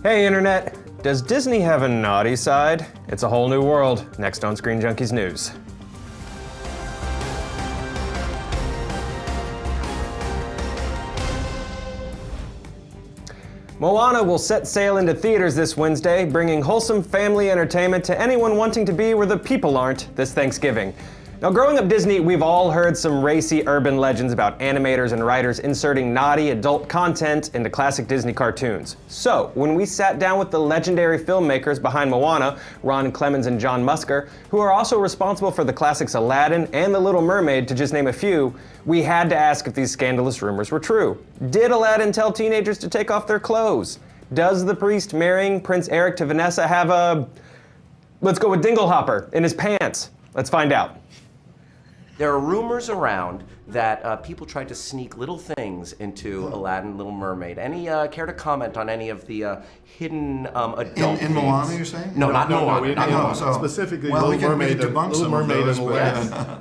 Hey Internet, does Disney have a naughty side? It's a whole new world, next on Screen Junkies News. Moana will set sail into theaters this Wednesday, bringing wholesome family entertainment to anyone wanting to be where the people aren't this Thanksgiving. Now, growing up Disney, we've all heard some racy urban legends about animators and writers inserting naughty adult content into classic Disney cartoons. So, when we sat down with the legendary filmmakers behind Moana, Ron Clements and John Musker, who are also responsible for the classics Aladdin and The Little Mermaid, to just name a few, we had to ask if these scandalous rumors were true. Did Aladdin tell teenagers to take off their clothes? Does the priest marrying Prince Eric to Vanessa have a, let's go with Dinglehopper in his pants? Let's find out. There are rumors around that people tried to sneak little things into Aladdin, Little Mermaid. Any care to comment on any of the hidden adult in Moana, you're saying? No, not Moana. So, specifically, well, Little Mermaid, Little Mermaid and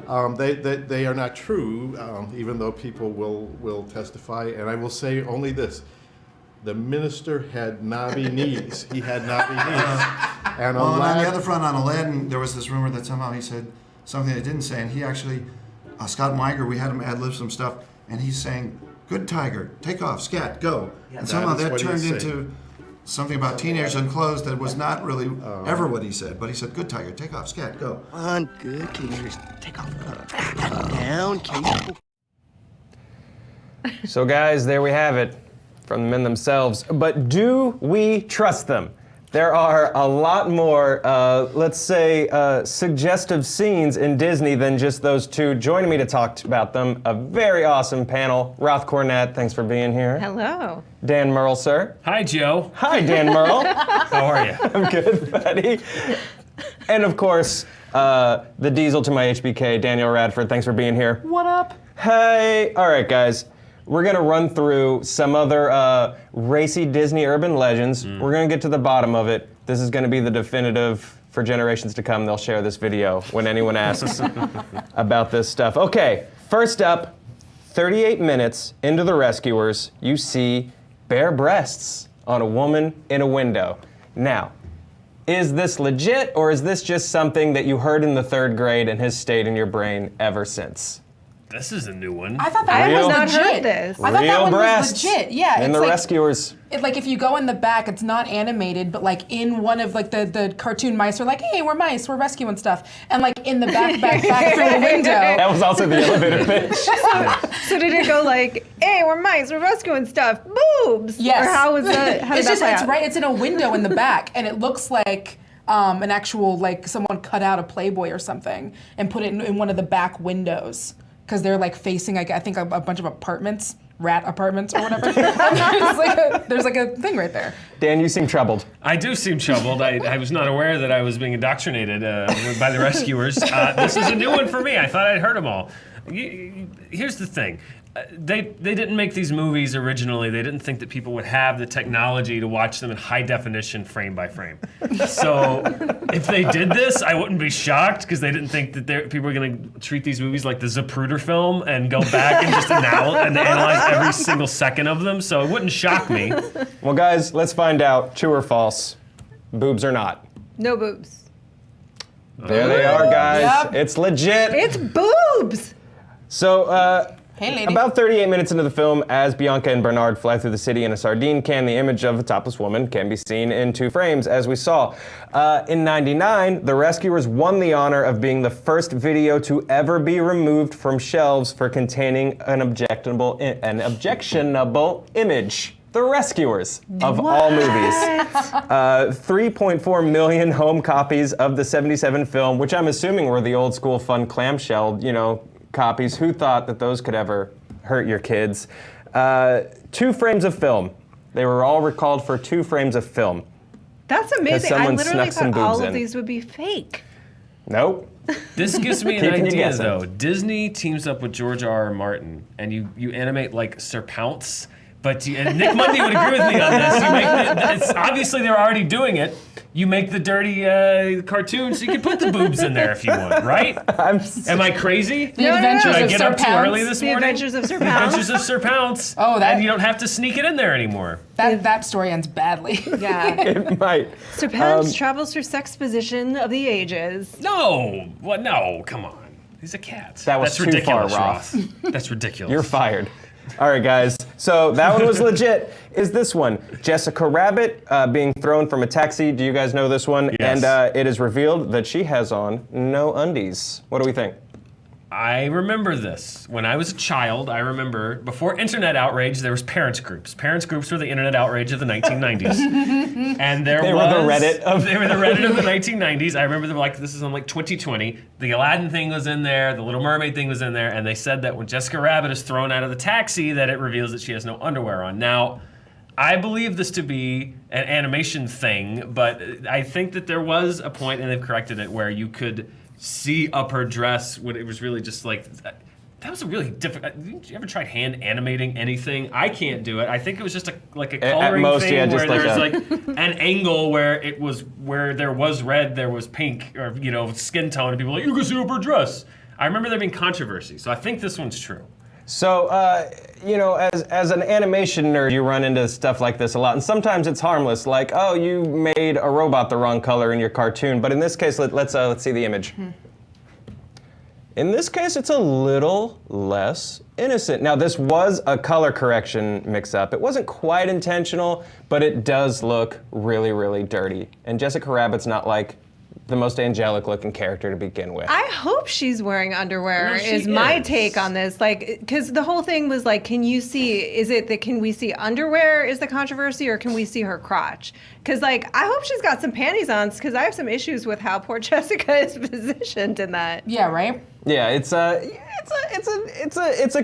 Aladdin. They are not true, even though people will testify. And I will say only this. The minister had knobby knees. He had knobby knees. And on the other front, on Aladdin, there was this rumor that somehow he said something I didn't say, and he actually, Scott Weiger, we had him ad-lib some stuff, and he's saying, "Good tiger, take off, scat, go." Yeah, and somehow that turned into something about teenagers and clothes that was not really ever what he said, but he said, "Good tiger, take off, scat, go." On good teenagers, take off, down, case. So guys, there we have it from the men themselves. But do we trust them? There are a lot more, let's say, suggestive scenes in Disney than just those two. Joining me to talk about them, a very awesome panel. Roth Cornett, thanks for being here. Hello. Dan Merle, sir. Hi, Joe. Hi, Dan Merle. How are you? I'm good, buddy. And of course, the diesel to my HBK, Daniel Radford, thanks for being here. What up? Hey, all right, guys. We're gonna run through some other racy Disney urban legends. We're gonna get to the bottom of it. This is gonna be the definitive for generations to come. They'll share this video when anyone asks about this stuff. Okay, first up, 38 minutes into The Rescuers, you see bare breasts on a woman in a window. Now, is this legit or is this just something that you heard in the 3rd grade and has stayed in your brain ever since? This is a new one. I thought that Real- was I've not legit. heard this. I thought that Real one breasts was legit. Yeah, in it's The like, Rescuers. like if you go in the back, it's not animated, but like in one of like the cartoon mice are like, "Hey, we're mice, we're rescuing stuff," and like in the back through the window. That was also the elevator pitch. So did it go like, "Hey, we're mice, we're rescuing stuff, boobs"? Yes. Or how was that? How did It's that just play it's out? right. It's in a window in the back, and it looks like an actual like someone cut out a Playboy or something and put it in one of the back windows. Because they're like facing, like, I think a bunch of apartments, rat apartments or whatever. there's like a thing right there. Dan, you seem troubled. I do seem troubled. I was not aware that I was being indoctrinated by the rescuers. This is a new one for me. I thought I'd heard them all. Here's the thing. They didn't make these movies originally. They didn't think that people would have the technology to watch them in high definition, frame by frame. So if they did this, I wouldn't be shocked because they didn't think that people were going to treat these movies like the Zapruder film and go back and just analyze every single second of them. So it wouldn't shock me. Well, guys, let's find out, true or false, boobs or not. No boobs. There they are, guys. Yep. It's legit. It's boobs! So, Hey, lady. about 38 minutes into the film, as Bianca and Bernard fly through the city in a sardine can, the image of a topless woman can be seen in 2 frames, as we saw. In '99, the Rescuers won the honor of being the first video to ever be removed from shelves for containing an objectionable image. The Rescuers of all movies. 3.4 million home copies of the '77 film, which I'm assuming were the old school fun clamshell, copies. Who thought that those could ever hurt your kids? 2 frames of film. They were all recalled for 2 frames of film. That's amazing. I someone literally snuck some thought all boobs of in. these would be fake. Nope. This gives me an Keeping you idea, guessing. though. Disney teams up with George R.R. Martin, and you animate like serpents, But and Nick Mundy would agree with me on this. You make it's obviously they're already doing it. You make the dirty cartoon so you can put the boobs in there if you want, right? Am I crazy? The Adventures Did I of get Sir up too Pounce. early this The morning? Adventures of Sir The Pounce. Adventures of Sir Pounce. Oh, that- And you don't have to sneak it in there anymore. That story ends badly. Yeah. It might. Sir Pounce travels through sex position of the ages. No, what? No, come on. He's a cat. That was That's too far, ridiculous, Ross. That's ridiculous. You're fired. All right, guys. So that one was legit. Is this one Jessica Rabbit being thrown from a taxi? Do you guys know this one? Yes. And it is revealed that she has on no undies. What do we think? I remember this. When I was a child, I remember before internet outrage, there was parents groups. Parents groups were the internet outrage of the 1990s. And They were the Reddit of They were the Reddit of the 1990s. I remember them like, this is on like 2020. The Aladdin thing was in there, the Little Mermaid thing was in there, and they said that when Jessica Rabbit is thrown out of the taxi, that it reveals that she has no underwear on. Now, I believe this to be an animation thing, but I think that there was a point, and they've corrected it, where you could see up her dress when it was really just like that was a really difficult. Did you ever tried hand animating anything? I can't do it. I think it was just a coloring most, thing yeah, where just there was like like an angle where it was where there was red, there was pink, or skin tone, and people were like, you can see up her dress. I remember there being controversy, so I think this one's true. So, as an animation nerd, you run into stuff like this a lot, and sometimes it's harmless, like, oh, you made a robot the wrong color in your cartoon. But in this case, let's see the image. In this case, it's a little less innocent. Now, this was a color correction mix-up. It wasn't quite intentional, but it does look really, really dirty. And Jessica Rabbit's not like the most angelic looking character to begin with. I hope she's wearing underwear No, she is my is. take on this. Like, because the whole thing was like, can we see underwear is the controversy, or can we see her crotch? Because like, I hope she's got some panties on, because I have some issues with how poor Jessica is positioned in that. Yeah, right? Yeah, it's a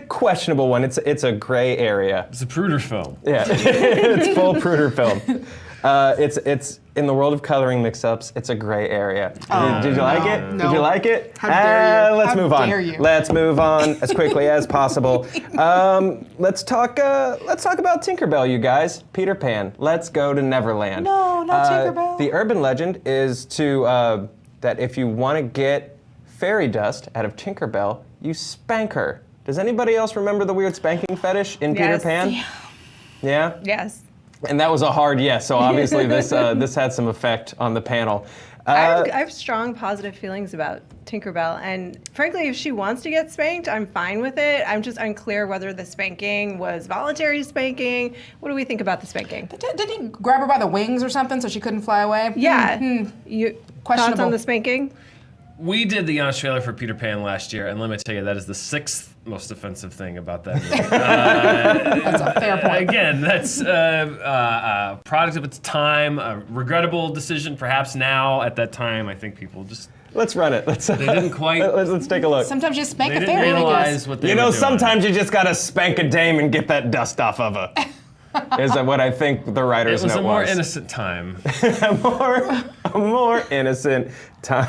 questionable one. It's a gray area. It's a pruder film. Yeah, it's full pruder film. It's in the world of coloring mix-ups. It's a gray area. Did you like it? No. Did you like it? How dare you. Let's How move on. dare you. Let's move on as quickly as possible. Let's talk about Tinkerbell, you guys. Peter Pan. Let's go to Neverland. No, not Tinkerbell. The urban legend is that if you want to get fairy dust out of Tinkerbell, you spank her. Does anybody else remember the weird spanking fetish in Peter Yes. Pan? Yeah? Yes. And that was a hard yes, so obviously this had some effect on the panel. I have strong positive feelings about Tinkerbell, and frankly, if she wants to get spanked, I'm fine with it. I'm just unclear whether the spanking was voluntary spanking. What do we think about the spanking? Did he grab her by the wings or something so she couldn't fly away? Yeah. You thoughts Questionable. on the spanking? We did the honest trailer for Peter Pan last year, and let me tell you, that is the 6th most offensive thing about that movie. That's a fair point. Again, that's a product of its time, a regrettable decision perhaps now. At that time, I think people just, Let's run it. they didn't quite, Let's take a look. Sometimes you spank they a didn't fairy, I realize guess. what they You were know, doing. sometimes you just gotta spank a dame and get that dust off of her. Is what I think the writer's It was note a more was. innocent time. a more innocent time.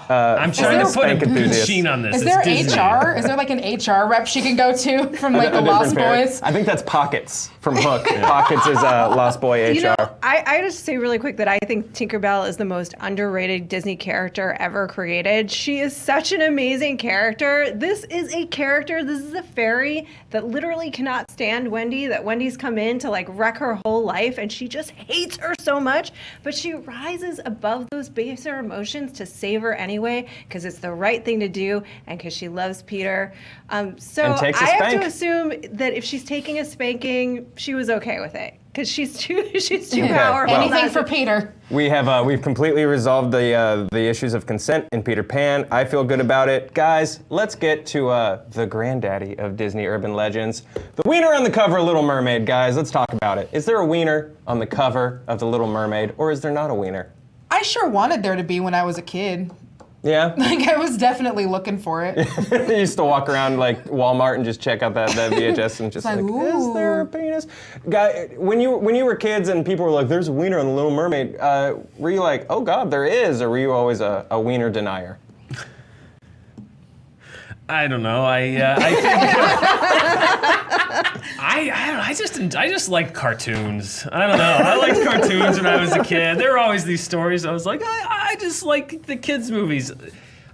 I'm trying to put a spank enthusiast. sheen on this. Is It's there Disney. HR? Is there like an HR rep she can go to from like the A different Lost pair. Boys? I think that's Pockets from Hook. Pockets is Lost Boy HR. You know, I just say really quick that I think Tinkerbell is the most underrated Disney character ever created. She is such an amazing character. This is a character, this is a fairy that literally cannot stand Wendy, that Wendy's come in to like wreck her whole life, and she just hates her so much, but she rises above those baser emotions to save her anyway, because it's the right thing to do, and because she loves Peter. So And takes a I have spank. to assume that if she's taking a spanking, she was okay with it, because she's too powerful. Anything not for to- Peter. We've completely resolved the issues of consent in Peter Pan. I feel good about it. Guys, let's get to the granddaddy of Disney urban legends. The wiener on the cover of Little Mermaid, guys. Let's talk about it. Is there a wiener on the cover of The Little Mermaid, or is there not a wiener? I sure wanted there to be when I was a kid. Yeah? Like I was definitely looking for it. You used to walk around like Walmart and just check out that VHS and just It's like, like, is there a ooh. penis? Guy, when you were kids and people were like, there's a wiener on The Little Mermaid, were you like, oh God, there is, or were you always a wiener denier? I don't know. I think I don't know. I just liked cartoons. I don't know. I liked cartoons when I was a kid. There were always these stories. I was like, I just like the kids' movies.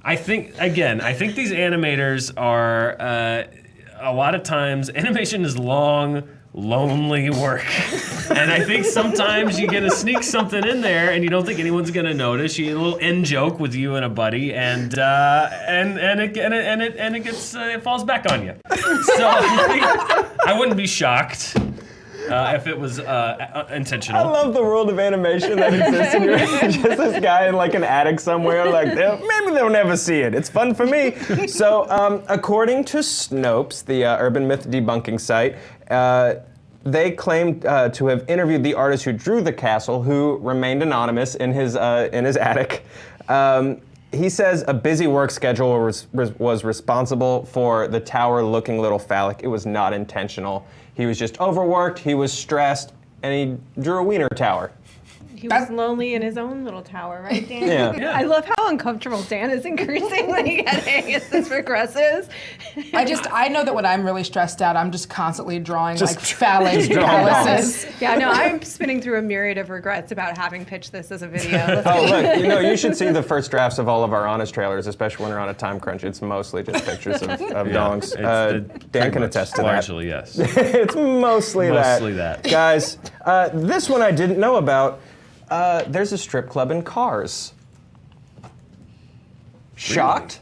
I think these animators are a lot of times animation is long, lonely work, and I think sometimes you get to sneak something in there, and you don't think anyone's gonna notice. You get a little end joke with you and a buddy, and it falls back on you. So I wouldn't be shocked if it was intentional. I love the world of animation that exists, and you're just this guy in like an attic somewhere, like maybe they'll never see it. It's fun for me. So, according to Snopes, the urban myth debunking site, they claimed to have interviewed the artist who drew the castle, who remained anonymous in his attic. He says a busy work schedule was responsible for the tower looking a little phallic. It was not intentional. He was just overworked, he was stressed, and he drew a wiener tower. He was lonely in his own little tower, right, Dan? Yeah. I love how uncomfortable Dan is increasingly getting as this progresses. I know that when I'm really stressed out, I'm just constantly drawing like phallic phalluses. Yeah, no, I'm spinning through a myriad of regrets about having pitched this as a video. Oh, look, you should see the first drafts of all of our Honest trailers, especially when we're on a time crunch. It's mostly just pictures of dongs. Dan can attest to that. Largely, yes. It's mostly that. Guys, this one I didn't know about. There's a strip club in Cars. Shocked?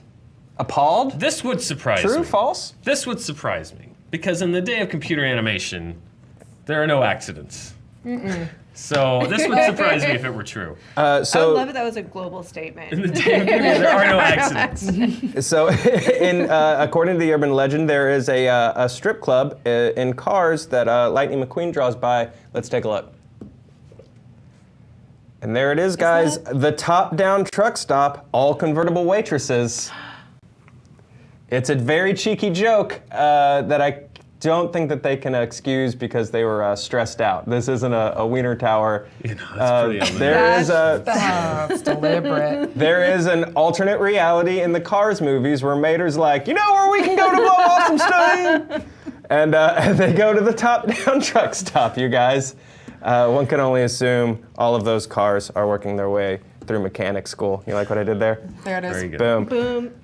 Appalled? This would surprise me. True? False? This would surprise me because in the day of computer animation, there are no accidents. So this would surprise me if it were true. I would love it that was a global statement. In the day of computer, there are no accidents. So, according to the urban legend, there is a strip club in Cars that Lightning McQueen draws by. Let's take a look. And there it is, guys. The top-down truck stop, all convertible waitresses. It's a very cheeky joke that I don't think that they can excuse because they were stressed out. This isn't a wiener tower. It's pretty That's deliberate. There is an alternate reality in the Cars movies where Mater's like, you know where we can go to blow off some steam? And they go to the top-down truck stop, you guys. One can only assume all of those cars are working their way through mechanic school. You like what I did there? There it is. Very good. Boom. Boom.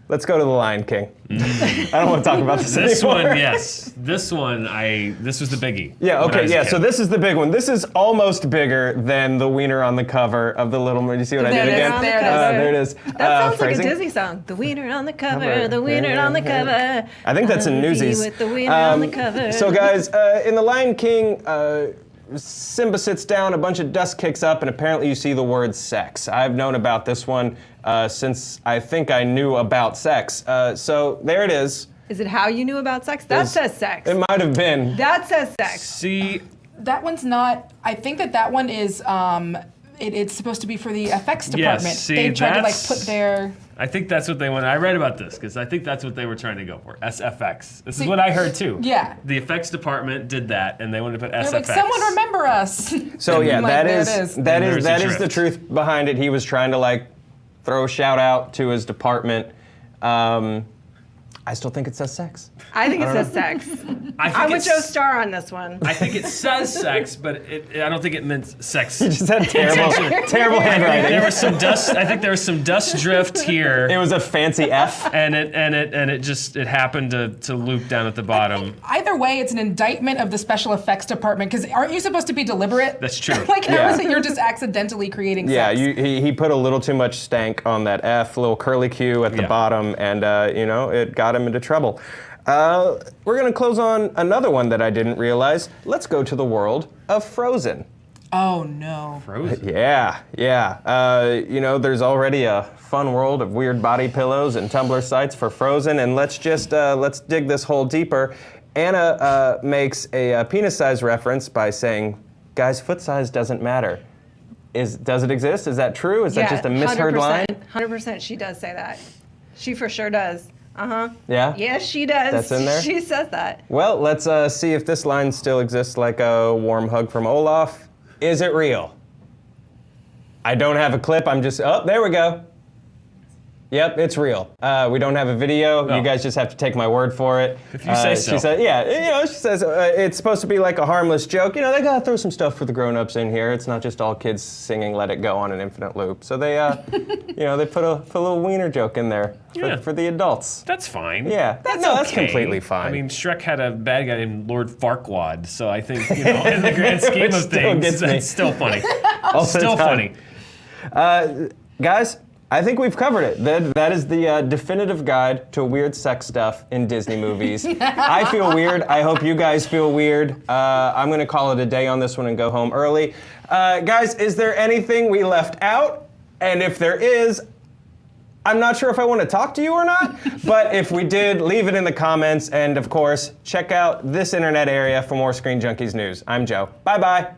Let's go to The Lion King. I don't want to talk about this This anymore. one, yes. This was the biggie. Yeah, when I okay, was a yeah, kid. so this is the big one. This is almost bigger than the wiener on the cover of the Little Mermaid. You see what I There did it is, again? there it is. There it is. That sounds phrasing. like a Disney song. The wiener on the cover, the wiener on the cover. I think that's in I'll be Newsies. with the wiener on the cover. So guys, in The Lion King, Simba sits down, a bunch of dust kicks up, and apparently you see the word sex. I've known about this one since I think I knew about sex. So there it is. Is it how you knew about sex? That says sex. It might have been. That says sex. See, That one's not. I think that one is. It's supposed to be for the effects department. see, they tried to like that's- put their. I think that's what they wanted. I read about this because I think that's what they were trying to go for. SFX. This is what I heard too. Yeah. The effects department did that, and they wanted to put They're SFX. like, someone remember us. So yeah, Like, that there is it is. that And is there's that the is the drift. truth behind it. He was trying to like throw a shout out to his department. I still think it says sex. I think it says sex. I'm with Joe Starr on this one. I think it says sex, but I don't think it meant sex. You just had terrible handwriting. There was some dust. I think there was some dust drift here. It was a fancy F. And it happened to loop down at the bottom. Either way, it's an indictment of the special effects department because aren't you supposed to be deliberate? That's true. Like how Yeah. is it you're just accidentally creating Yeah, sex? he put a little too much stank on that F, little curly Q at the Yeah. bottom, and it got him into trouble. We're gonna close on another one that I didn't realize. Let's go to the world of Frozen. Oh no. Frozen. Yeah. There's already a fun world of weird body pillows and Tumblr sites for Frozen, and let's dig this hole deeper. Anna makes a penis size reference by saying, "Guys, foot size doesn't matter." Does it exist? Is that true? Is that just a misheard line? 100% she does say that. She for sure does. Yeah? Yes, she does. That's in there? She says that. Well, let's see if this line still exists like a warm hug from Olaf. Is it real? I don't have a clip. I'm just, oh, there we go. Yep, it's real. We don't have a video. No. You guys just have to take my word for it. If you say so. She said, yeah, she says it's supposed to be like a harmless joke. You know, they gotta throw some stuff for the grown-ups in here. It's not just all kids singing "Let It Go" on an infinite loop. So they, they put a little wiener joke in there for the adults. That's fine. Yeah, that's completely fine. I mean, Shrek had a bad guy named Lord Farquaad, so I think, in the grand scheme of things, it's still funny. Still funny. Guys, I think we've covered it. That is the definitive guide to weird sex stuff in Disney movies. I feel weird. I hope you guys feel weird. I'm going to call it a day on this one and go home early. Guys, is there anything we left out? And if there is, I'm not sure if I want to talk to you or not, but if we did, leave it in the comments. And of course, check out this internet area for more Screen Junkies news. I'm Joe. Bye-bye.